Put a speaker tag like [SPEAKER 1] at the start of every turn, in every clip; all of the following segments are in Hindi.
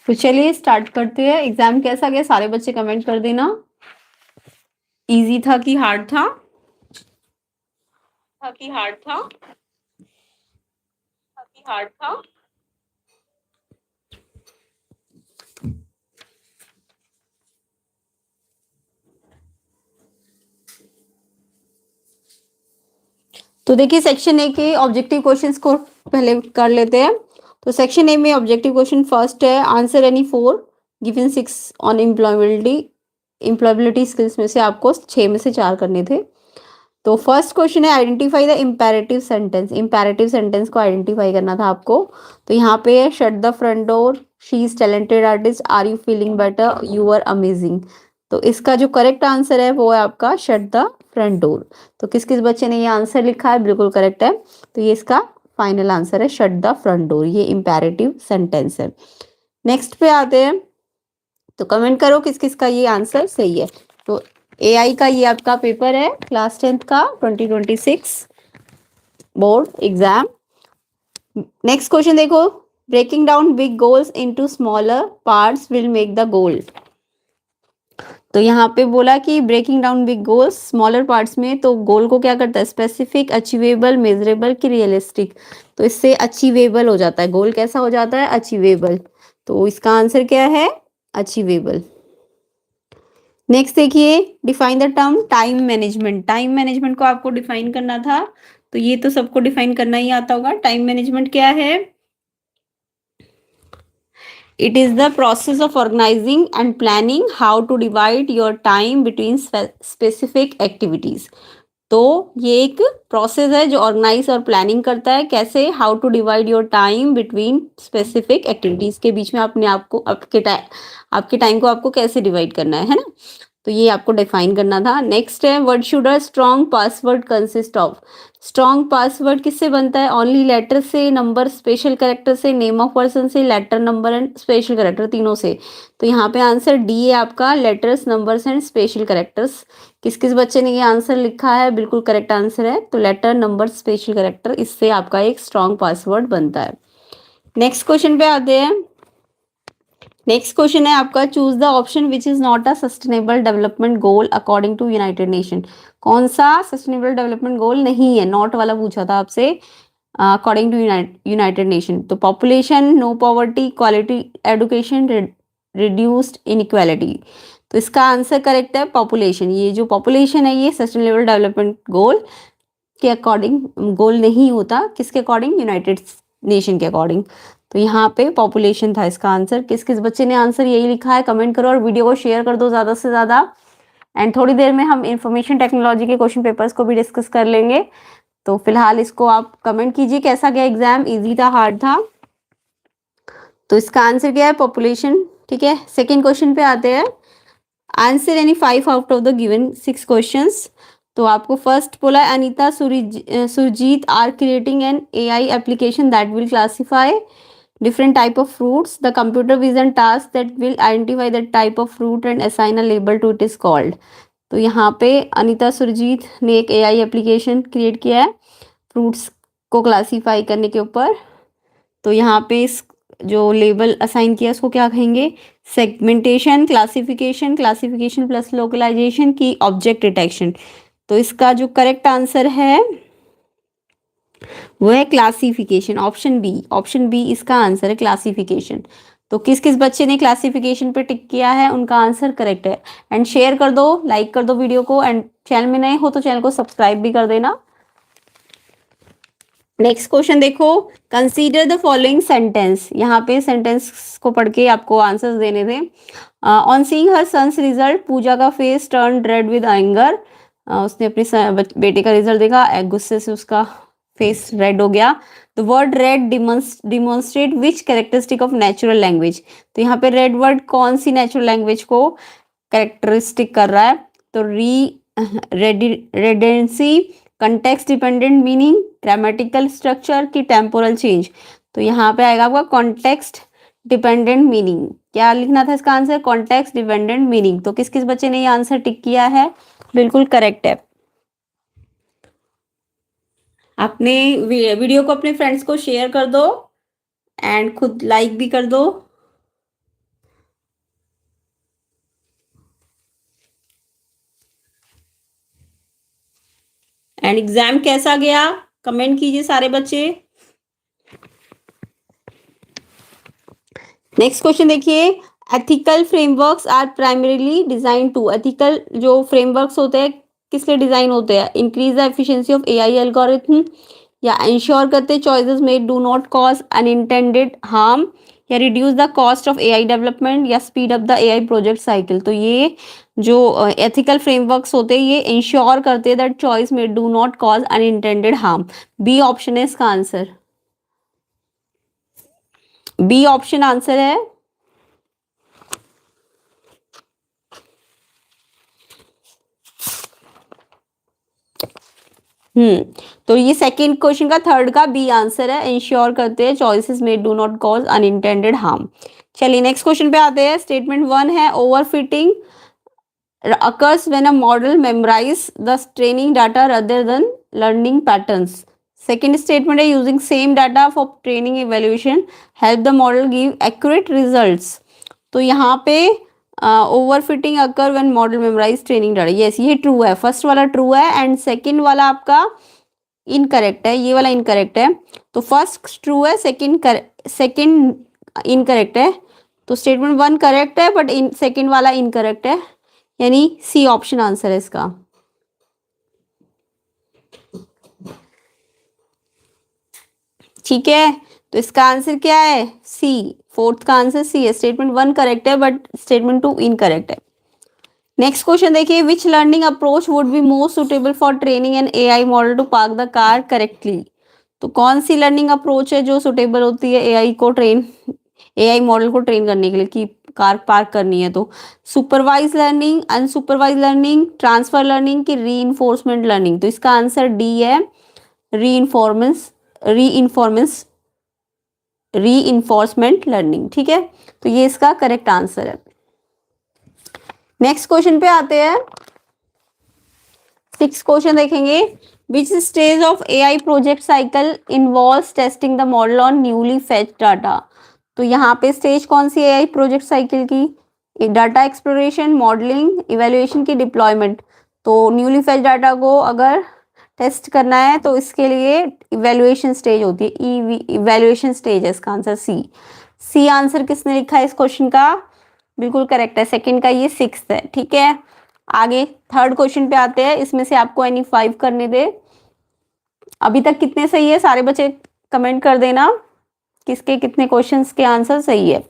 [SPEAKER 1] तो चलिए स्टार्ट करते हैं। एग्जाम कैसा गया सारे बच्चे कमेंट कर देना। इजी था कि हार्ड था? हार्ड था। तो देखिए सेक्शन ए के ऑब्जेक्टिव क्वेश्चंस को पहले कर लेते हैं। तो सेक्शन ए में ऑब्जेक्टिव क्वेश्चन फर्स्ट है, answer any 4 given 6 on employability skills में से आपको 6 में से 4 करने थे। तो फर्स्ट क्वेश्चन है identify the imperative sentence. Imperative sentence को आइडेंटिफाई करना था आपको। तो यहाँ पे है shut the front door, she is talented artist, are you feeling better, you are amazing. तो इसका जो करेक्ट आंसर है वो है आपका शट द फ्रंट डोर। तो किस किस बच्चे ने ये आंसर लिखा है? बिल्कुल करेक्ट है। तो ये इसका फाइनल आंसर है शट द फ्रंट डोर, ये इम्पेरेटिव सेंटेंस है। नेक्स्ट पे आते हैं, तो कमेंट करो किस किस का ये आंसर सही है। तो एआई का ये आपका पेपर है क्लास 10th का 2026 बोर्ड एग्जाम। नेक्स्ट क्वेश्चन देखो, breaking down big goals into smaller parts will make the goal. तो यहाँ पे बोला कि breaking down big goals smaller parts में, तो गोल को क्या करता है? स्पेसिफिक, अचीवेबल, मेजरेबल कि रियलिस्टिक। तो इससे अचीवेबल हो जाता है। गोल कैसा हो जाता है? अचीवेबल। तो इसका आंसर क्या है? अचीवेबल। नेक्स्ट देखिए, define the term time management. Time management को आपको डिफाइन करना था। तो ये तो सबको डिफाइन करना ही आता होगा। टाइम मैनेजमेंट क्या है? It is the process of organizing and planning how to divide your time between specific activities. तो ये एक प्रोसेस है जो ऑर्गेनाइज और प्लानिंग करता है। कैसे? How to divide your time between specific activities के बीच में अपने आप को आपके टाइम को आपको कैसे डिवाइड करना है ना? तो ये आपको डिफाइन करना था। नेक्स्ट है, what should a strong password consist of. Strong password किससे बनता है? ओनली लेटर से, नंबर, स्पेशल कैरेक्टर से, नेम ऑफ पर्सन से, letter, number and special character, तीनों से। तो यहाँ पे आंसर डी है आपका, letters, numbers and special characters. किस किस बच्चे ने ये आंसर लिखा है? बिल्कुल करेक्ट आंसर है। तो लेटर, नंबर, स्पेशल कैरेक्टर, इससे आपका एक स्ट्रॉन्ग पासवर्ड बनता है। नेक्स्ट क्वेश्चन पे आते हैं। नेक्स्ट क्वेश्चन है आपका, choose the option which is not a sustainable development goal according to United Nation. कौन सा सस्टेनेबल डेवलपमेंट गोल नहीं है? नॉट वाला पूछा था आपसे। अकॉर्डिंग टू यूनाइटेड नेशन, तो population, no poverty, quality education, reduced inequality. तो इसका आंसर करेक्ट है पॉपुलेशन। ये जो पॉपुलेशन है ये सस्टेनेबल डेवलपमेंट गोल के अकॉर्डिंग गोल नहीं होता। किसके अकॉर्डिंग? यूनाइटेड नेशन के अकॉर्डिंग। तो यहाँ पे पॉपुलेशन था इसका आंसर। किस किस बच्चे ने आंसर यही लिखा है? कमेंट करो और वीडियो को शेयर कर दो ज़्यादा से ज़्यादा। एंड थोड़ी देर में हम इंफॉर्मेशन टेक्नोलॉजी के क्वेश्चन पेपर्स को भी डिस्कस कर लेंगे। तो फिलहाल इसको आप कमेंट कीजिए कैसा गया एग्जाम, इजी था, हार्ड था? तो इसका आंसर क्या है? पॉपुलेशन। ठीक है, सेकेंड क्वेश्चन पे आते हैं। Answer any 5 out of the given 6 questions. तो आपको फर्स्ट बोला, Anita Surjit are creating an AI application that will classify different type of fruits. The computer vision task that will identify that type of fruit and assign a label to it is called. तो यहाँ पे अनीता सुरजीत ने एक एआई एप्लीकेशन क्रिएट किया है फ्रूट्स को क्लासीफाई करने के ऊपर। तो यहाँ पे इस जो लेबल असाइन किया उसको क्या कहेंगे? Segmentation, classification, classification plus localisation की ऑब्जेक्ट डिटेक्शन। तो इसका जो करेक्ट आंसर है वो है classification, option B. Option B इसका आंसर है, क्लासिफिकेशन। तो किस किस बच्चे ने क्लासिफिकेशन पे टिक किया है उनका आंसर करेक्ट है। एंड शेयर कर दो, लाइक कर दो वीडियो को, एंड चैनल में नए हो तो चैनल को सब्सक्राइब भी कर देना। नेक्स्ट क्वेश्चन देखो, कंसीडर द फॉलोइंग सेंटेंस। यहाँ पे सेंटेंस को पढ़ के आपको आंसर्स देने थे। On seeing her son's result, Pooja का face turn red with anger. उसने अपने बेटे का रिजल्ट देखा, गुस्से से उसका फेस रेड हो गया। The word red demonstrate which characteristic of natural language. तो यहाँ पे रेड वर्ड कौन सी नेचुरल लैंग्वेज को कैरेक्टरिस्टिक कर रहा है? तो redundancy, context dependent meaning, grammatical structure की टेम्पोरल चेंज। तो यहाँ पे आएगा आपका कॉन्टेक्स्ट डिपेंडेंट मीनिंग। क्या लिखना था इसका आंसर? Context dependent meaning. तो किस किस बच्चे ने ये आंसर टिक किया है? बिल्कुल करेक्ट है। अपने वीडियो को अपने फ्रेंड्स को शेयर कर दो एंड खुद लाइक भी कर दो। एंड एग्जाम कैसा गया, कमेंट कीजिए सारे बच्चे। नेक्स्ट क्वेश्चन देखिए, ethical frameworks are primarily design to, ethical जो फ्रेमवर्क्स होते हैं किस लिए डिजाइन होते हैं, increase the efficiency of AI algorithm, या इंश्योर करते choices made do not cause unintended harm, या reduce the cost of AI development, या speed up the AI project cycle. तो ये जो एथिकल फ्रेमवर्क्स होते हैं ये इंश्योर करते हैं that choice made do not cause unintended harm. B option है इसका आंसर, बी ऑप्शन आंसर है। तो ये सेकंड क्वेश्चन का थर्ड का बी आंसर है, इंश्योर करते हैं choices made do not cause unintended harm. चलिए नेक्स्ट क्वेश्चन पे आते हैं। स्टेटमेंट 1 है, overfitting occurs when a model memorize the training data rather than learning patterns. Second statement है, using same data for training evaluation help the model give accurate results. तो यहाँ पे overfitting occur when model memorise training data, yes ये ट्रू है, फर्स्ट वाला ट्रू है एंड सेकंड वाला आपका इनकरेक्ट है, ये वाला इनकरेक्ट है। तो फर्स्ट ट्रू है, सेकंड इनकरेक्ट है। तो स्टेटमेंट 1 करेक्ट है बट सेकंड वाला इनकरेक्ट है, यानी सी ऑप्शन आंसर है इसका। ठीक है, तो इसका आंसर क्या है, सी, फोर्थ का आंसर सी है। स्टेटमेंट 1 करेक्ट है बट स्टेटमेंट 2 इनकरेक्ट है। नेक्स्ट क्वेश्चन देखिए, which learning approach would be most suitable for training an AI model to park the car correctly. तो कौन सी लर्निंग अप्रोच है जो सुटेबल होती है एआई मॉडल को ट्रेन करने के लिए कि कार पार्क करनी है। तो supervise learning, unsupervise learning, transfer learning की रीइंफोर्समेंट लर्निंग। तो इसका आंसर डी है, रीइंफोर्समेंट लर्निंग। ठीक है, तो ये इसका करेक्ट आंसर है। नेक्स्ट क्वेश्चन पे आते हैं, 6 क्वेश्चन देखेंगे। Which stage of AI project cycle involves testing the model on newly fetched data. तो यहाँ पे स्टेज कौन सी एआई प्रोजेक्ट साइकिल की, डाटा एक्सप्लोरेशन, मॉडलिंग, इवेल्युएशन की, डिप्लॉयमेंट। तो न्यूली फेच्ड डाटा को अगर टेस्ट करना है तो इसके लिए इवेल्युएशन स्टेज होती है, इवेल्युएशन स्टेज है इसका आंसर सी आंसर किसने लिखा है इस क्वेश्चन का, बिल्कुल करेक्ट है, सेकंड का ये 6th है। ठीक है, आगे थर्ड क्वेश्चन पे आते हैं। इसमें से आपको एनी 5 करने दे। अभी तक कितने सही है सारे बच्चे कमेंट कर देना, किसके कितने क्वेश्चंस के आंसर सही है।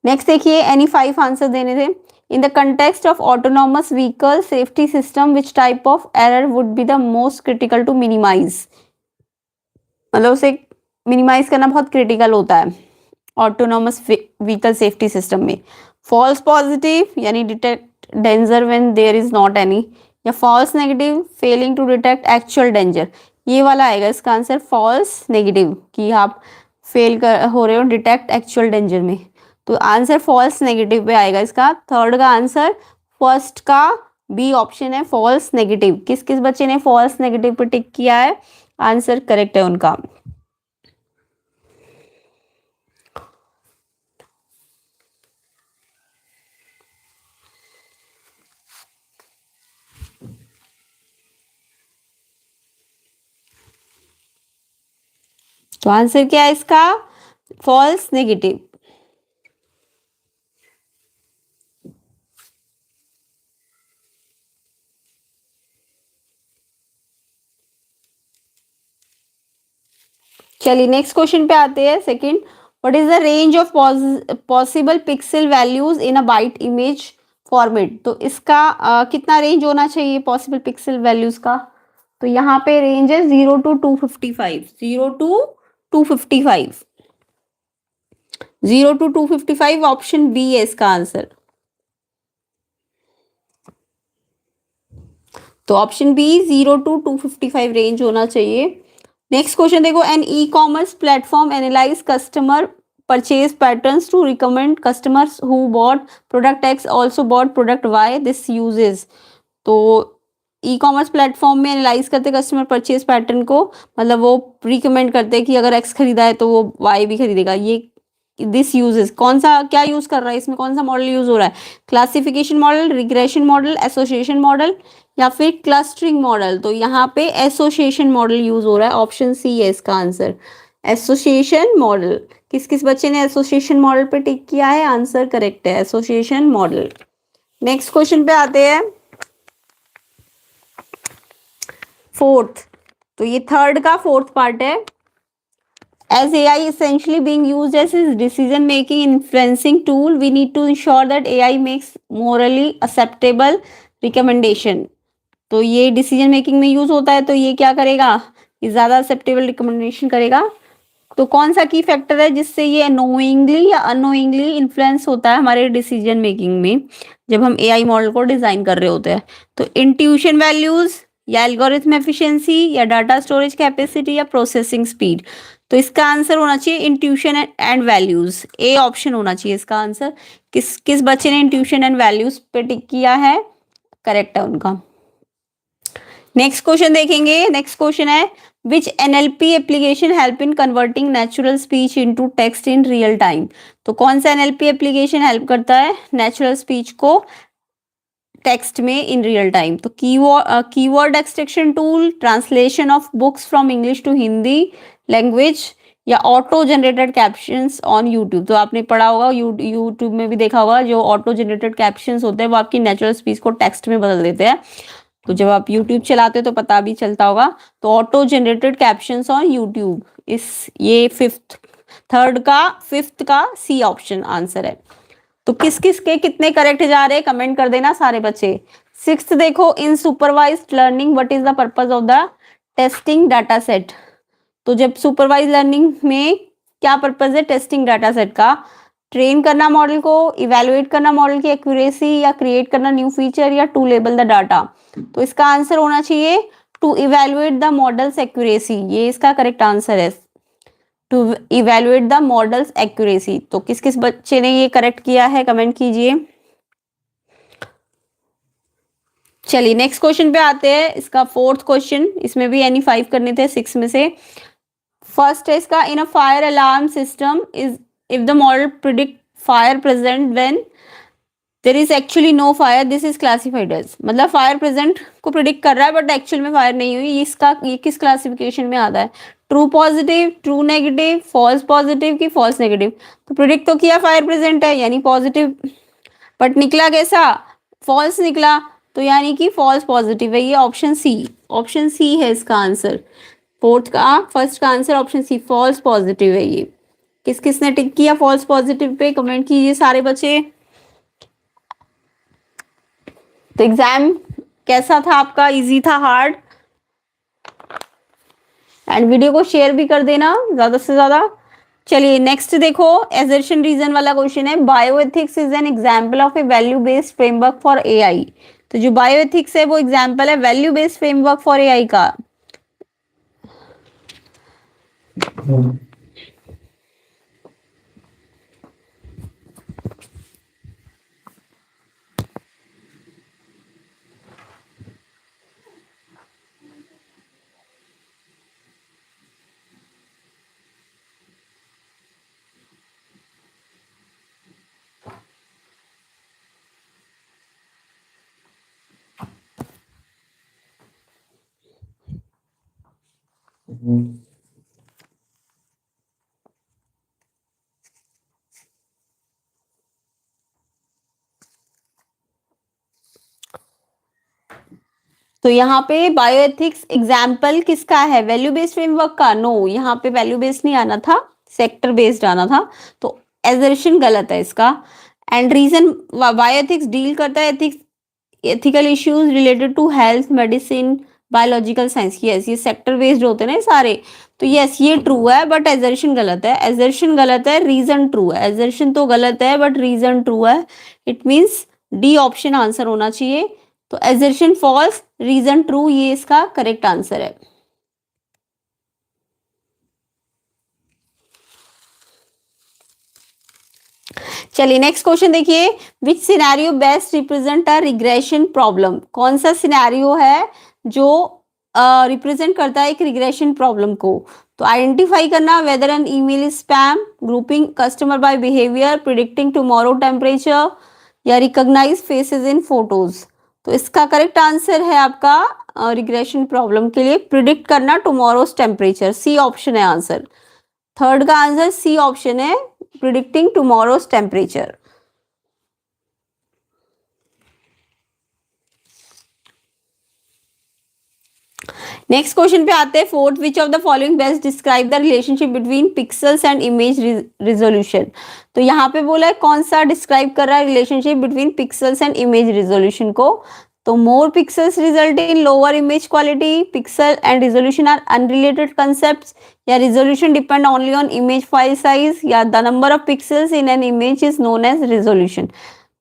[SPEAKER 1] नेक्स्ट देखिए, एनी 5 आंसर देने थे। In the context of autonomous vehicle safety system which type of error would be the most critical to minimize. मतलब उसे मिनिमाइज करना बहुत क्रिटिकल होता है ऑटोनॉमस व्हीकल सेफ्टी सिस्टम में। फॉल्स पॉजिटिव यानी detect danger when there is not any, या false negative failing to detect actual danger. ये वाला आएगा इसका आंसर, फॉल्स नेगेटिव कि आप फेल हो रहे हो डिटेक्ट एक्चुअल डेंजर में। तो आंसर फॉल्स नेगेटिव पे आएगा इसका। थर्ड का आंसर फर्स्ट का बी ऑप्शन है, फॉल्स नेगेटिव। किस किस बच्चे ने फॉल्स नेगेटिव पे टिक किया है, आंसर करेक्ट है उनका। तो आंसर क्या है इसका, फॉल्स नेगेटिव। चलिए नेक्स्ट क्वेश्चन पे आते हैं। Second, what is the range of possible pixel values in a byte image format. तो इसका कितना रेंज होना चाहिए पॉसिबल पिक्सल वैल्यूज का। तो यहाँ पे रेंज है 0 to 255, 0 to 255, 0 to 255, option B है इसका आंसर। तो ऑप्शन बी 0 to 255 रेंज होना चाहिए। नेक्स्ट क्वेश्चन देखो, an e commerce platform analyse customer purchase patterns to recommend customers who bought product X also bought product Y, this uses. तो ई कॉमर्स प्लेटफॉर्म में एनालाइज करते कस्टमर परचेज पैटर्न को, मतलब वो रिकमेंड करते हैं कि अगर एक्स खरीदा है तो वो वाई भी खरीदेगा। ये दिस यूजेस, कौन सा क्या यूज कर रहा है इसमें, कौन सा मॉडल यूज हो रहा है, classification model, regression model, association model या फिर क्लस्टरिंग मॉडल। तो यहाँ पे एसोसिएशन मॉडल यूज हो रहा है, ऑप्शन सी है इसका आंसर, एसोसिएशन मॉडल। किस किस बच्चे ने एसोसिएशन मॉडल पे टिक किया है, आंसर करेक्ट है, एसोसिएशन मॉडल। नेक्स्ट क्वेश्चन पे आते हैं, फोर्थ। तो ये थर्ड का फोर्थ पार्ट है। As AI essentially being used as a decision making influencing tool, we need to ensure that AI makes morally acceptable recommendation। तो ये डिसीजन मेकिंग में यूज होता है, तो ये क्या करेगा, ये ज्यादा एक्सेप्टेबल रिकमेंडेशन करेगा। तो कौन सा की फैक्टर है जिससे ये नोइंगली या अनोइंगली इन्फ्लुएंस होता है हमारे डिसीजन मेकिंग में जब हम एआई मॉडल को डिजाइन कर रहे होते हैं। तो इंट्यूशन वैल्यूज या एल्गोरिथम एफिशिएंसी या डाटा स्टोरेज कैपेसिटी या प्रोसेसिंग स्पीड। तो इसका आंसर होना चाहिए intuition and values, A option होना चाहिए इसका आंसर। किस किस बच्चे ने इंट्यूशन एंड वैल्यूज पे टिक किया है, करेक्ट है उनका। नेक्स्ट क्वेश्चन देखेंगे, नेक्स्ट क्वेश्चन है which NLP application help in converting natural speech into text in real time. तो कौन सा एनएलपी एप्लीकेशन हेल्प करता है नेचुरल स्पीच को टेक्स्ट में इन रियल टाइम। तो keyword extraction tool, translation of books from English to Hindi language या auto generated captions on YouTube. तो आपने पढ़ा होगा, यूट्यूब में भी देखा होगा, जो ऑटो जनरेटेड कैप्शंस होते हैं वो आपकी नेचुरल स्पीच को टेक्स्ट में बदल देते हैं। तो जब आप यूट्यूब चलाते हो तो पता भी चलता होगा। तो auto generated captions on YouTube, ये थर्ड का फिफ्थ का सी ऑप्शन आंसर है। तो किस किस के कितने करेक्ट जा रहे हैं कमेंट कर देना सारे बच्चे। सिक्स्थ देखो, in supervised learning what is the purpose of the testing data set. तो जब सुपरवाइज लर्निंग में क्या पर्पस है टेस्टिंग डाटा सेट का, ट्रेन करना मॉडल को, इवेलुएट करना मॉडल की एक्यूरेसी या क्रिएट करना न्यू फीचर या टू लेबल द डाटा। तो इसका आंसर होना चाहिए to evaluate the model's accuracy, ये इसका करेक्ट आंसर है, to evaluate the model's accuracy. तो किस किस बच्चे ने ये करेक्ट किया है कमेंट कीजिए। चलिए नेक्स्ट क्वेश्चन पे आते हैं, इसका फोर्थ क्वेश्चन, इसमें भी एनी 5 करने थे 6 में से। फर्स्ट है इसका, in a fire alarm system is if the model predict fire present when there is actually no fire this is classified as. मतलब फायर प्रेजेंट को प्रिडिक्ट कर रहा है बट एक्चुअल में फायर नहीं हुई, ये किस क्लासिफिकेशन में आता है, true positive, true negative, false positive की फॉल्स नेगेटिव। तो प्रिडिक्ट तो किया फायर प्रेजेंट है यानी पॉजिटिव, बट निकला कैसा, फॉल्स निकला, तो यानी कि फॉल्स पॉजिटिव है, ये ऑप्शन सी है इसका आंसर। फोर्थ का फर्स्ट का answer option C, false positive है ये। किस किस ने टिक किया फॉल्स पॉजिटिव पे कमेंट कीजिए सारे बच्चे। तो एग्जाम कैसा था आपका, इजी था, हार्ड? एंड वीडियो को शेयर भी कर देना ज्यादा से ज्यादा। चलिए नेक्स्ट देखो, एजर्शन रीजन वाला क्वेश्चन है, bioethics is an example of A value based framework for AI. तो जो बायोएथिक्स है वो एग्जांपल है value based framework for AI का। तो यहाँ पे बायोएथिक्स एग्जाम्पल किसका है, वैल्यू बेस्ड फ्रेमवर्क का? नो, यहाँ पे वैल्यू बेस्ड नहीं आना था, सेक्टर बेस्ड आना था, तो एजर्शन गलत है इसका। एंड रीजन, बायोएथिक्स डील करता है ethical issues related to health, medicine, biological science. Yes, ये सेक्टर बेस्ड होते हैं ना सारे, तो यस ये ट्रू है बट एजर्शन गलत है, एजर्शन गलत है, रीजन ट्रू है। एजर्शन तो गलत है बट रीजन ट्रू है, it means D option answer होना चाहिए। तो एजर्शन फॉल्स, रीजन ट्रू, ये इसका करेक्ट आंसर है। चलिए नेक्स्ट क्वेश्चन देखिए, which scenario best represent a regression problem. कौन सा सिनेरियो है जो रिप्रेजेंट करता है एक रिग्रेशन प्रॉब्लम को? तो आइडेंटिफाई करना whether an email is spam, grouping customer by behaviour, predicting tomorrow temperature, या रिकॉग्नाइज फेसेस इन फोटोज। तो इसका करेक्ट आंसर है आपका रिग्रेशन प्रॉब्लम के लिए प्रिडिक्ट करना टुमारोज टेम्परेचर, सी ऑप्शन है आंसर। थर्ड का आंसर सी ऑप्शन है, predicting tomorrow's temperature. Next question पे आते हैं fourth, which of the following best describe the relationship between pixels and image resolution. तो यहाँ पे बोला है कौन सा डिस्क्राइब कर रहा है relationship between pixels and image resolution को। तो more pixels result in lower image quality, pixel and resolution are unrelated concepts, या resolution depend only on image file size, या the number of pixels in an image is known as resolution.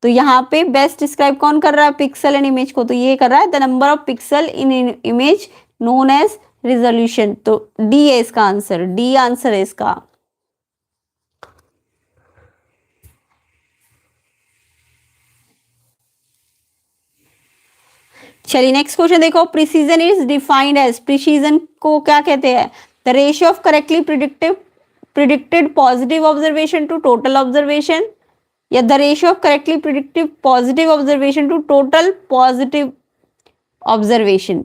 [SPEAKER 1] तो यहाँ पे बेस्ट डिस्क्राइब कौन कर रहा है पिक्सल एंड इमेज को, तो ये कर रहा है the number of pixel in image known as resolution. तो डी है इसका आंसर, डी आंसर है इसका। चलिए नेक्स्ट क्वेश्चन देखो, precision is defined as, precision को क्या कहते हैं, the ratio of correctly predicted positive observation to total observation, या the ratio of correctly predictive positive observation to total positive observation.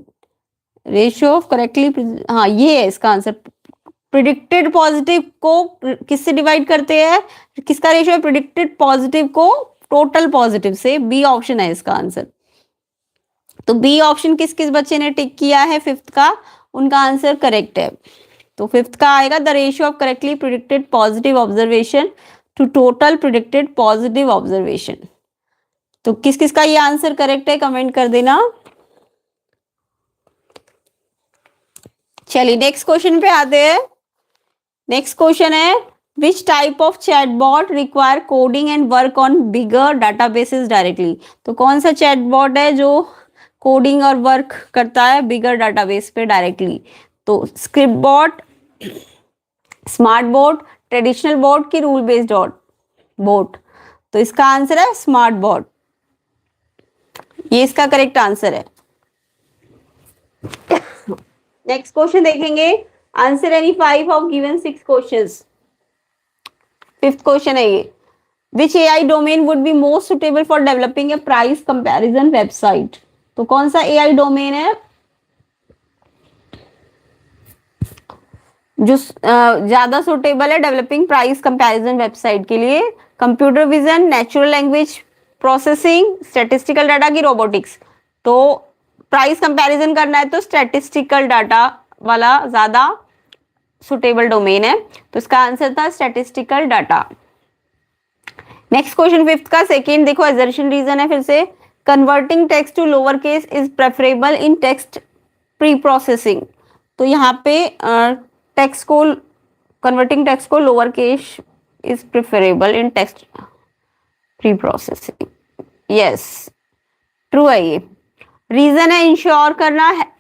[SPEAKER 1] Ratio of correctly, हाँ ये है इसका आंसर। प्रिडिक्टेड पॉजिटिव को किससे डिवाइड करते हैं, किसका रेशियो है प्रिडिक्टेड पॉजिटिव को टोटल पॉजिटिव से, बी ऑप्शन है इसका आंसर। तो बी ऑप्शन किस किस बच्चे ने टिक किया है फिफ्थ का, उनका आंसर करेक्ट है। तो फिफ्थ का आएगा the ratio of correctly predicted positive observation to total predicted positive observation. तो किस किस का ये आंसर करेक्ट है कमेंट कर देना। चलिए नेक्स्ट क्वेश्चन पे आते हैं। नेक्स्ट क्वेश्चन है विच type of chatbot require coding and work on bigger databases directly. तो कौन सा चैटबॉट है जो कोडिंग और वर्क करता है बिगर डाटाबेस पे डायरेक्टली। तो script bot, smart bot, traditional bot की रूल बेस्ड बोट। तो इसका आंसर है स्मार्ट बोट, ये इसका करेक्ट आंसर है। नेक्स्ट क्वेश्चन देखेंगे, answer any 5 of given 6 questions. Fifth question है ये, which AI domain would be most suitable for developing a price comparison website. तो कौन सा एआई डोमेन है जो ज्यादा सुटेबल है डेवलपिंग प्राइस कंपैरिजन वेबसाइट के लिए। Computer vision, natural language processing, statistical data की रोबोटिक्स। तो प्राइस कंपैरिजन करना है तो स्टैटिस्टिकल डाटा वाला ज्यादा सुटेबल डोमेन है, तो इसका आंसर था statistical data. Next question fifth का सेकेंड देखो, असर्शन रीजन है फिर से, converting text to lower case is preferable in text pre processing. तो यहाँ पे टेक्स्ट को कन्वर्टिंग टेक्स्ट को lower case is preferable in text pre processing, yes true है ये। रीजन है इंश्योर करना है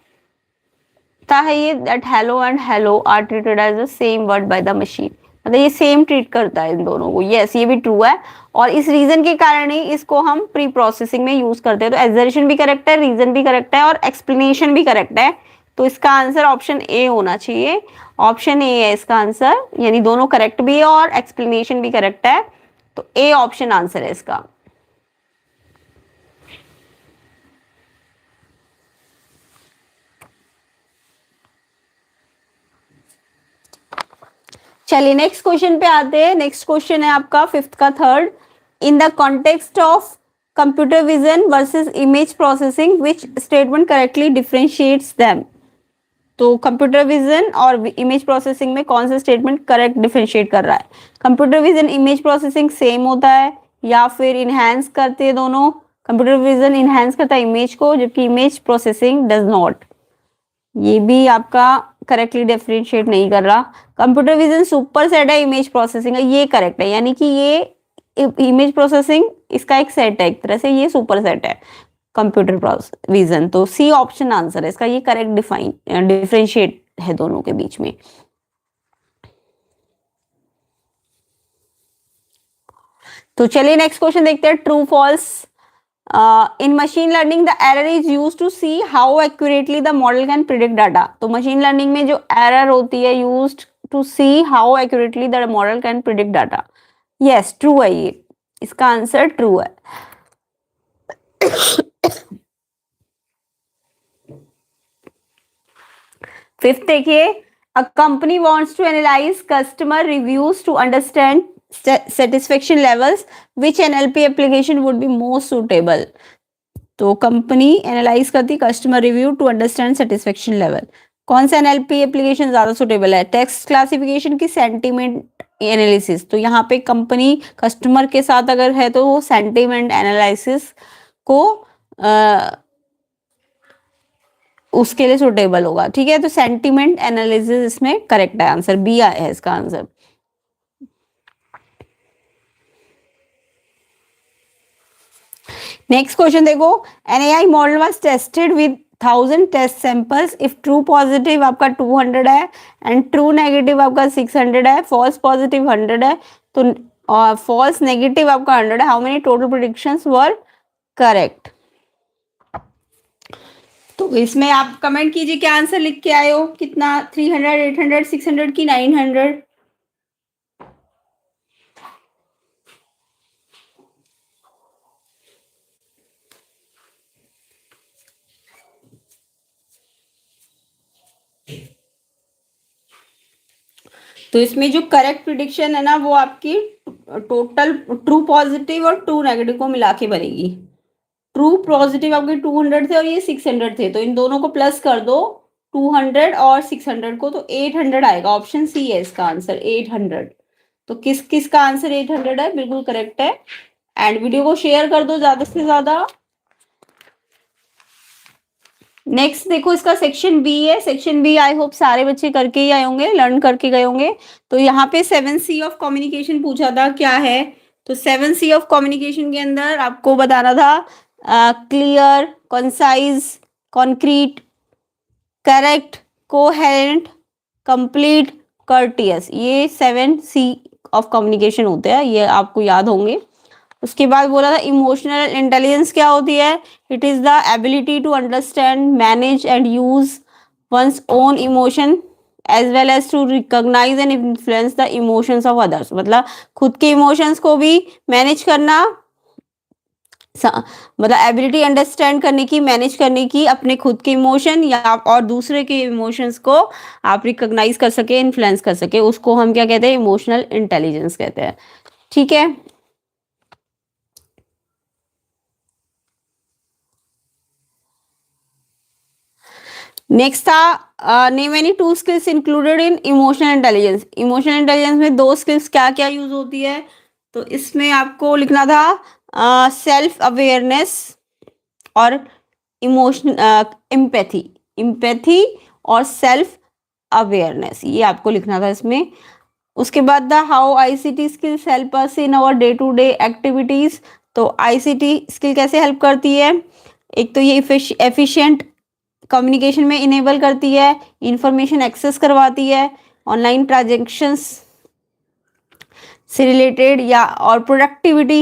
[SPEAKER 1] ये that hello and hello are treated as the same word by the machine, मतलब ये सेम ट्रीट करता है इन दोनों को, यस ये भी ट्रू है। और इस रीजन के कारण ही इसको हम प्री प्रोसेसिंग में यूज करते हैं। तो एजर्शन भी करेक्ट है, रीजन भी करेक्ट है और एक्सप्लेनेशन भी करेक्ट है। तो इसका आंसर ऑप्शन ए होना चाहिए, ऑप्शन ए है इसका आंसर, यानी दोनों करेक्ट भी है और एक्सप्लेनेशन भी करेक्ट है। तो ए ऑप्शन आंसर है इसका। चलिए नेक्स्ट क्वेश्चन पे आते हैं। नेक्स्ट क्वेश्चन है आपका फिफ्थ का third, in the context of computer vision versus image processing which statement correctly differentiates them. तो कंप्यूटर विजन और इमेज प्रोसेसिंग में कौन सा स्टेटमेंट करेक्ट डिफरेंशिएट कर रहा है। Computer vision image processing same होता है या फिर इनहेंस करते हैं दोनों। कंप्यूटर विजन इनहेंस करता है इमेज को जबकि इमेज प्रोसेसिंग डज नॉट, ये भी आपका करेक्टली डिफरेंशिएट नहीं कर रहा। कंप्यूटर विजन सुपर सेट है, इमेज प्रोसेसिंग है, ये करेक्ट है, यानी कि ये इमेज प्रोसेसिंग इसका एक सेट है, एक तरह से ये सुपर सेट है कंप्यूटर विजन। तो सी ऑप्शन आंसर है इसका, ये करेक्ट डिफरेंशिएट है दोनों के बीच में। तो चलिए नेक्स्ट क्वेश्चन देखते हैं, true false in machine learning the error is use to see how accurately the model can predict data. तो मशीन लर्निंग में जो एरर होती है use to see how accurately the model can predict data. Yes true है, ये इसका आंसर ट्रू है। फिफ्थ देखिए, a company wants to analyse customer reviews to understand satisfaction levels, which NLP application would be most suitable। तो कंपनी एनालाइज करती customer review to understand satisfaction level. कौन सा एनएलपी एप्लीकेशन ज्यादा सुटेबल है? टेक्स्ट क्लासिफिकेशन की सेंटीमेंट एनालिसिस। तो यहाँ पे कंपनी कस्टमर के साथ अगर है तो वो सेंटीमेंट एनालिसिस को उसके लिए सुटेबल होगा। ठीक है, तो सेंटीमेंट एनालिसिस इसमें करेक्ट है, आंसर बी है इसका आंसर। नेक्स्ट क्वेश्चन देखो, an AI model was tested with 1000 test samples. If true positive आपका 200 है एंड ट्रू नेगेटिव आपका 600 है, फॉल्स पॉजिटिव 100 है, तो फॉल्स नेगेटिव आपका 100 है। How many total predictions were correct? तो इसमें आप कमेंट कीजिए क्या आंसर लिख के आए हो, कितना 300, 800, 600 की 900? तो इसमें जो करेक्ट प्रिडिक्शन है ना वो आपकी टोटल ट्रू पॉजिटिव और ट्रू नेगेटिव को मिला के बनेगी। ट्रू पॉजिटिव आपके 200 थे और ये 600 थे, तो इन दोनों को प्लस कर दो 200 और 600 को, तो 800 आएगा। ऑप्शन सी है इसका आंसर 800। तो किस किस का आंसर 800 है? बिल्कुल करेक्ट है। एंड वीडियो को शेयर कर दो ज्यादा से ज्यादा। नेक्स्ट देखो, इसका सेक्शन बी है। सेक्शन बी आई होप सारे बच्चे करके ही आए होंगे, लर्न करके गए होंगे। तो यहाँ पे 7C ऑफ कम्युनिकेशन पूछा था, क्या है? तो 7C ऑफ कम्युनिकेशन के अंदर आपको बताना था clear, concise, concrete, correct, coherent, complete, courteous. ये 7C ऑफ कम्युनिकेशन होते हैं, ये आपको याद होंगे। उसके बाद बोला था इमोशनल इंटेलिजेंस क्या होती है? It is the ability to understand, manage and use one's own emotion as well as to recognise and influence the emotions of others. मतलब खुद के इमोशंस को भी मैनेज करना, मतलब एबिलिटी अंडरस्टैंड करने की, मैनेज करने की अपने खुद के इमोशन या और दूसरे के इमोशंस को आप रिकॉग्नाइज कर सके, इन्फ्लुएंस कर सके, उसको हम क्या कहते हैं? इमोशनल इंटेलिजेंस कहते हैं। ठीक है, नेक्स्ट था name any two skills included in emotional intelligence. Emotional intelligence में दो स्किल्स क्या क्या यूज होती है? तो इसमें आपको लिखना था सेल्फ अवेयरनेस और इमोशन एम्पैथी। एम्पैथी और सेल्फ अवेयरनेस, ये आपको लिखना था इसमें। उसके बाद the how ICT skills help us in our day to day activities. तो आईसीटी स्किल कैसे हेल्प करती है? एक तो ये एफिशिएंट कम्युनिकेशन में इनेबल करती है, इंफॉर्मेशन एक्सेस करवाती है, ऑनलाइन ट्रांजेक्शन्स से रिलेटेड या और प्रोडक्टिविटी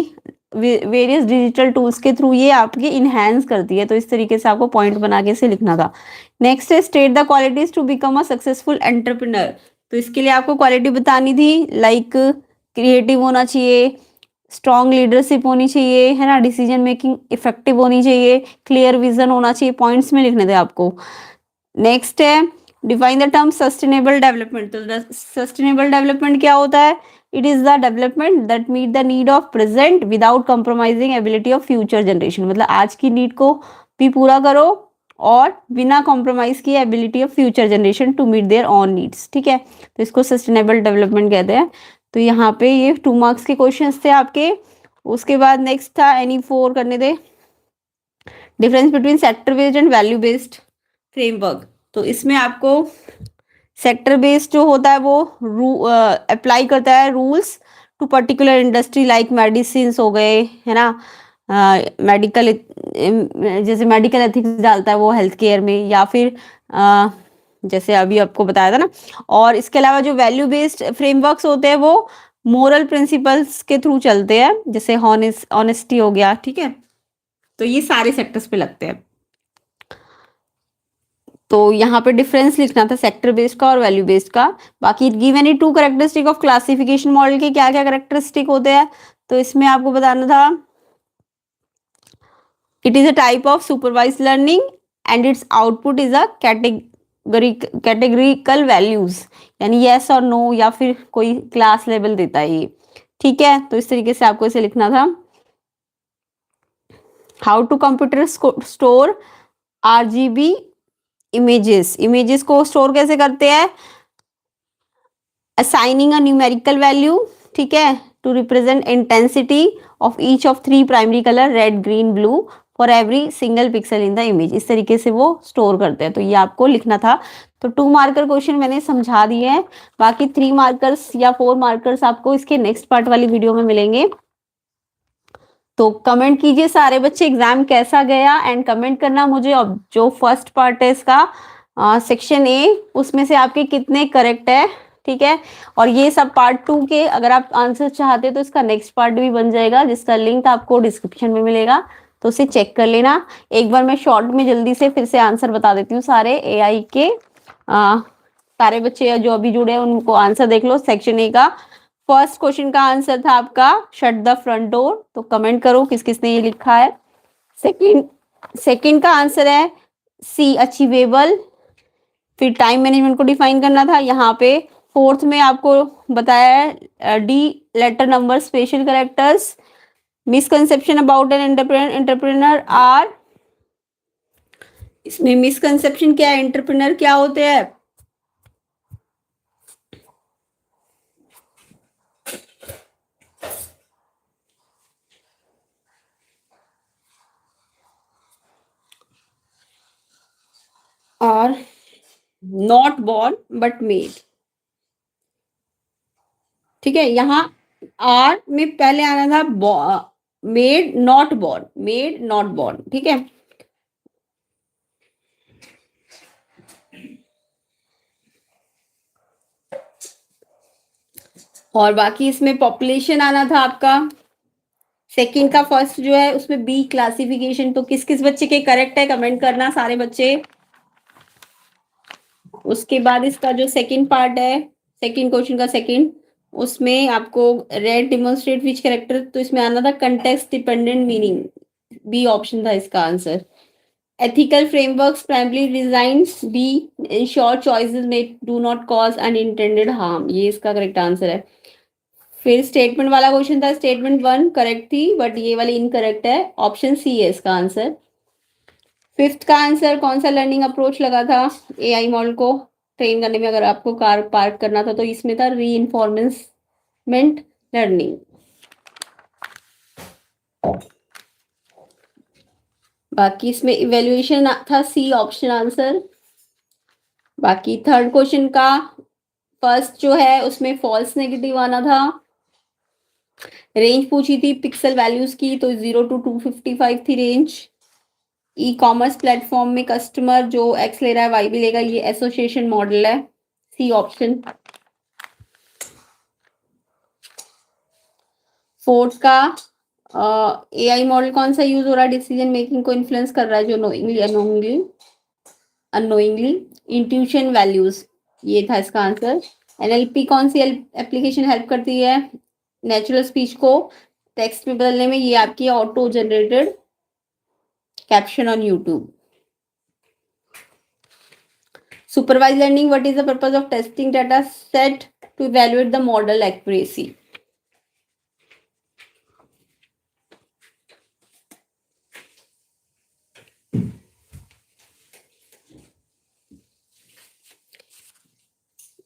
[SPEAKER 1] वेरियस डिजिटल टूल्स के थ्रू ये आपकी इनहेंस करती है। तो इस तरीके से आपको पॉइंट बना के से लिखना था। नेक्स्ट है state the qualities to become a successful entrepreneur. तो इसके लिए आपको क्वालिटी बतानी थी, लाइक क्रिएटिव होना चाहिए, स्ट्रॉन्ग लीडरशिप होनी चाहिए, है ना, डिसीजन मेकिंग इफेक्टिव होनी चाहिए, क्लियर विजन होना चाहिए। पॉइंट्स में लिखने थे आपको। नेक्स्ट है define the term sustainable development. तो सस्टेनेबल डेवलपमेंट क्या होता है? It is the development that meet the need of present without compromising ability of future generation. मतलब आज की नीड को भी पूरा करो और बिना कॉम्प्रोमाइज किए ability of future generation to meet their own needs. ठीक है, तो इसको सस्टेनेबल डेवलपमेंट कहते हैं। तो यहाँ पे ये 2 मार्क्स के क्वेश्चंस थे आपके। उसके बाद नेक्स्ट था एनी 4 करने थे, difference between sector based and value based framework. तो इसमें आपको सेक्टर बेस्ड जो होता है वो अप्लाई करता है rules to particular industry, like medicine हो गए, है ना, मेडिकल, जैसे मेडिकल एथिक्स डालता है वो हेल्थ केयर में, या फिर जैसे अभी आपको बताया था ना। और इसके अलावा जो वैल्यू बेस्ड फ्रेमवर्क्स होते हैं वो मोरल प्रिंसिपल्स के थ्रू चलते हैं, जैसे ऑनेस्टी हो गया। ठीक है, तो ये सारे सेक्टर्स पे लगते हैं। तो यहाँ पे डिफरेंस लिखना था सेक्टर बेस्ड का और वैल्यू बेस्ड का। बाकी give any two characteristic of classification model के क्या क्या कैरेक्टरिस्टिक होते हैं, तो इसमें आपको बताना था it is a type of supervise learning and it's output is a categorical values, यानी यस और नो या फिर कोई क्लास लेवल देता है ये। ठीक है, तो इस तरीके से आपको इसे लिखना था। How to computer store RGB images, images को स्टोर कैसे करते हैं, assigning a numerical value, ठीक है, to represent intensity of each of three primary color red green blue for every single pixel in the image, इस तरीके से वो स्टोर करते हैं। तो ये आपको लिखना था। तो 2 मार्कर क्वेश्चन मैंने समझा दिए हैं, बाकी 3 मार्कर्स या 4 मार्कर्स आपको इसके नेक्स्ट पार्ट वाली वीडियो में मिलेंगे। तो कमेंट कीजिए सारे बच्चे एग्जाम कैसा गया, एंड कमेंट करना मुझे जो फर्स्ट पार्ट है इसका सेक्शन ए, उसमें से आपके कितने करेक्ट है। ठीक है, और ये सब पार्ट 2 के अगर आप आंसर चाहते हो तो इसका नेक्स्ट पार्ट भी बन जाएगा, जिसका लिंक आपको डिस्क्रिप्शन में मिलेगा, तो उसे चेक कर लेना। एक बार मैं शॉर्ट में जल्दी से फिर से आंसर बता देती हूँ सारे एआई के। सारे बच्चे जो अभी जुड़े हैं उनको आंसर देख लो। सेक्शन ए का फर्स्ट क्वेश्चन का आंसर था आपका शट द फ्रंट डोर, तो कमेंट करो किस किसने ये लिखा है। सेकंड का आंसर है सी अचीवेबल, फिर टाइम मैनेजमेंट को डिफाइन करना था यहाँ पे। फोर्थ में आपको बताया है D letter number special characters, misconception about an entrepreneur are, इसमें मिसकंसेप्शन क्या है, एंटरप्रेन्योर क्या होते हैं, और नॉट बॉर्न बट मेड। ठीक है, यहाँ आर में पहले आना था made not born, made not born. ठीक है, और बाकी इसमें पॉपुलेशन आना था आपका सेकंड का, फर्स्ट जो है उसमें बी क्लासिफिकेशन। तो किस किस बच्चे के करेक्ट है कमेंट करना सारे बच्चे। उसके बाद इसका जो सेकंड पार्ट है, सेकंड क्वेश्चन का सेकंड, उसमें आपको रेड डिमोन्स्ट्रेट विच कैरेक्टर, तो इसमें आना था context dependent meaning, B option था इसका answer. Ethical frameworks primary designs, be ensure choices may do not cause unintended harm, ये इसका करेक्ट आंसर है। फिर स्टेटमेंट वाला क्वेश्चन था, स्टेटमेंट 1 करेक्ट थी बट ये वाली इनकरेक्ट है, ऑप्शन सी है इसका आंसर। फिफ्थ का आंसर कौन सा लर्निंग अप्रोच लगा था एआई मॉडल को ट्रेन करने में, अगर आपको कार पार्क करना था, तो इसमें था रीइंफोर्समेंट लर्निंग। बाकी इसमें इवेल्युएशन था सी ऑप्शन आंसर। बाकी थर्ड क्वेश्चन का फर्स्ट जो है उसमें फॉल्स नेगेटिव आना था। रेंज पूछी थी पिक्सल वैल्यूज की, तो 0 to 255 थी रेंज। ई कॉमर्स प्लेटफॉर्म में कस्टमर जो एक्स ले रहा है वाई भी लेगा, ये एसोसिएशन मॉडल है, सी ऑप्शन। फोर्थ का एआई मॉडल कौन सा यूज हो रहा है डिसीजन मेकिंग को इन्फ्लुएंस कर रहा है, जो नोइंगली अनोइंगली, इंट्यूशन वैल्यूज, ये था इसका आंसर। एनएलपी कौन सी एप्लीकेशन हेल्प करती है नेचुरल स्पीच को टेक्स्ट में बदलने में, ये आपकी auto generated caption on YouTube. Supervise learning, what is the purpose of testing data set to evaluate the model accuracy.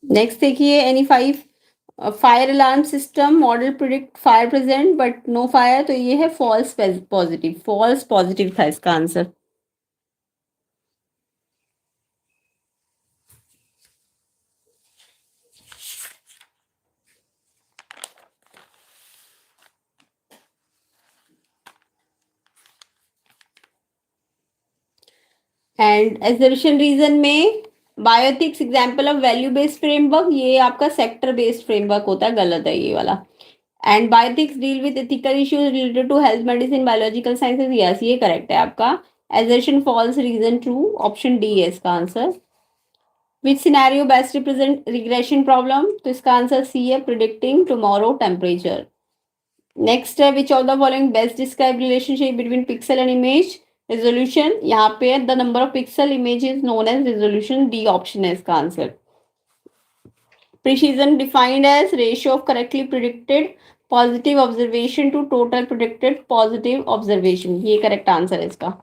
[SPEAKER 1] Next देखिए any fire alarm system model predict fire present but no fire, तो ये है फॉल्स पॉजिटिव, फॉल्स पॉजिटिव था इसका आंसर। एंड एजर्शन रीजन में bioethics example of value based framework, ये आपका सेक्टर बेस्ड फ्रेमवर्क होता है, गलत है ये वाला। And bioethics deal with ethical issues related to health, medicine, biological sciences. Yes, ये करेक्ट है आपका। assertion false, reason true, option D है इसका answer. Which scenario best represent regression problem, तो इसका आंसर सी है, प्रिडिक्टिंग टुमारो टेम्परेचर। नेक्स्ट है which of the following best describe relationship between pixel and image, resolution. यहाँ पे the number of pixel image is known as resolution, D option है इसका answer. Precision defined as ratio of correctly predicted positive observation to total predicted positive observation, ये करेक्ट आंसर है इसका।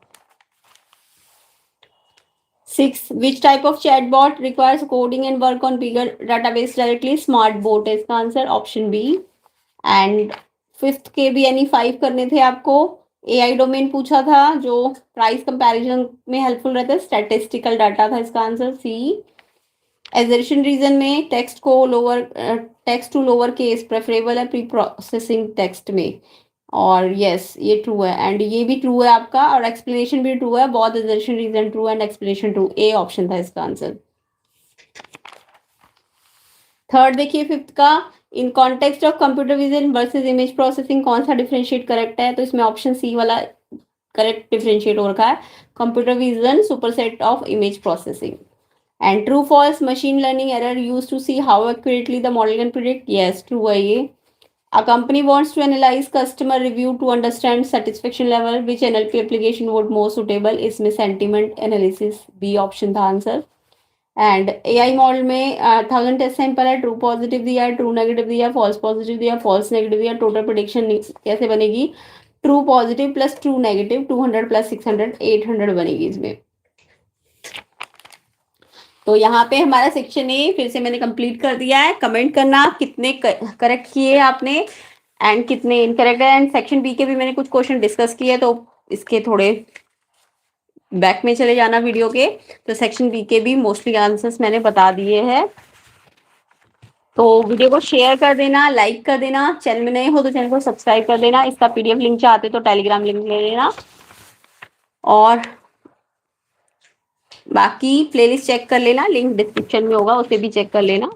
[SPEAKER 1] 6. Which type of chatbot requires coding and work on bigger database directly? Smart bot है इसका answer, option B. And 5th के भी यानी 5 करने थे आपको। AI डोमेन पूछा था जो प्राइस कंपैरिजन में हेल्पफुल रहता है, स्टैटिस्टिकल डाटा था इसका आंसर, सी। एजर्शन रीजन में text to lower case preferable है प्री प्रोसेसिंग टेक्स्ट में, और यस ये ट्रू है एंड ये भी ट्रू है आपका, और एक्सप्लेनेशन भी ट्रू है, बहुत assertion reason true and explanation true, A option था इसका आंसर। थर्ड देखिए 5th का, in context of computer vision versus image processing कौन सा डिफरेंशिएट करेक्ट है, तो इसमें ऑप्शन सी वाला करेक्ट डिफरेंशिएट हो रखा है, computer vision superset of image processing. And true false, machine learning error use to see how accurately the model can predict, yes true है ये। A company wants to analyze customer review to understand satisfaction level. Which NLP application would more suitable? इसमें sentiment analysis, B ऑप्शन था आंसर। एंड AI मॉडल में 1000 टेस्ट सैंपल है, ट्रू पॉजिटिव दिया है, ट्रू नेगेटिव दिया है, फॉल्स पॉजिटिव दिया है, फॉल्स नेगेटिव दिया है, टोटल प्रेडिक्शन कैसे बनेगी, true positive plus true negative, 200 plus 600 800 बनेगी इसमें। तो यहाँ पे हमारा सेक्शन ए फिर से मैंने कंप्लीट कर दिया है। कमेंट करना कितने करेक्ट किए आपने एंड कितने इनकरेक्ट है। एंड सेक्शन बी के भी मैंने कुछ क्वेश्चन डिस्कस किए, तो इसके थोड़े बैक में चले जाना वीडियो के, तो सेक्शन बी के भी मोस्टली आंसर्स मैंने बता दिए हैं। तो वीडियो को शेयर कर देना, लाइक कर देना, चैनल में नए हो तो चैनल को सब्सक्राइब कर देना। इसका PDF लिंक चाहते तो टेलीग्राम लिंक ले लेना, और बाकी प्लेलिस्ट चेक कर लेना, लिंक डिस्क्रिप्शन में होगा, उसे भी चेक कर लेना।